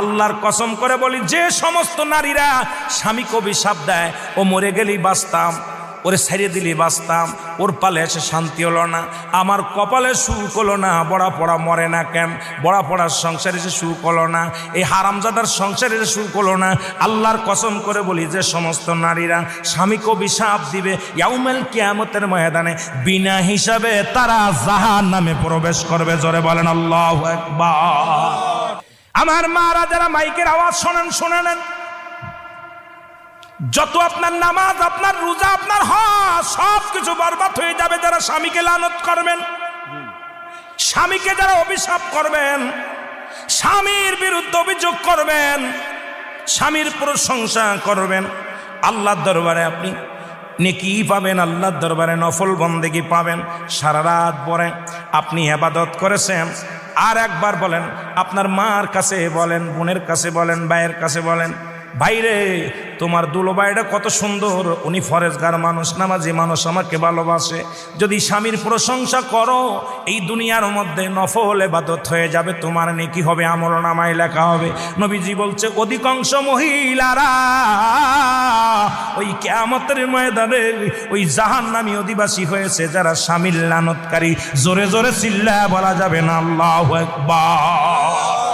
আল্লাহর কসম করে বলি, যে সমস্ত নারীরা স্বামীকে অভিশাপ দেয়, ও মরে গেলেই বাঁচতাম, ওরে ছেড়ে দিলি বাঁচতাম, ওর পালে এসে শান্তি হলো না, আমার কপালে সুখ হলো না, বড়া পড়া মরে না কেন, বড়া পড়ার সংসারে এসে সুখ হলো না, এই হারামজাদার সংসারে এসে সুখ হলো না, আল্লাহর কসম করে বলি, যে সমস্ত নারীরা স্বামীকে অভিশাপ দিবে, ইয়াউমুল কিয়ামতের ময়দানে বিনা হিসাবে তারা জাহান্নামে প্রবেশ করবে। জোরে বলেন আল্লাহু আকবার। আমার মারা যারা মাইকের আওয়াজ শোনেন, শুনে নেন, যত আপনার নামাজ, আপনার রোজা, আপনার হজ সব কিছু বরবাদ হয়ে যাবে যারা স্বামীকে লানত করবেন, স্বামীকে যারা অভিশাপ করবেন, স্বামীর বিরুদ্ধে অভিযোগ করবেন, স্বামীর প্রশংসা করবেন। আল্লাহর দরবারে আপনি নেকি পাবেন, আল্লাহর দরবারে নফল বন্দেগী পাবেন। সারা রাত পরে আপনি ইবাদত করেছেন, আর একবার বলেন, আপনার মার কাছে বলেন, বোনের কাছে বলেন, ভাইয়ের কাছে বলেন, ভাইরে তোমার দুলোবাইটা কত সুন্দর, উনি ফরেজগার মানুষ, নামাজি মানুষ, আমাকে ভালোবাসে। যদি স্বামীর প্রশংসা করো, এই দুনিয়ার মধ্যে নফল ইবাদত হয়ে যাবে, তোমার নেকি হবে, আমলনামায় লেখা হবে। নবীজি বলছে, অধিকাংশ মহিলারা ওই কিয়ামতের ময়দানে ওই জাহান্নামী অধিবাসী হয়েছে যারা স্বামীর লানতকারী। জোরে জোরে চিল্লায়া বলা যাবে না আল্লাহু আকবার।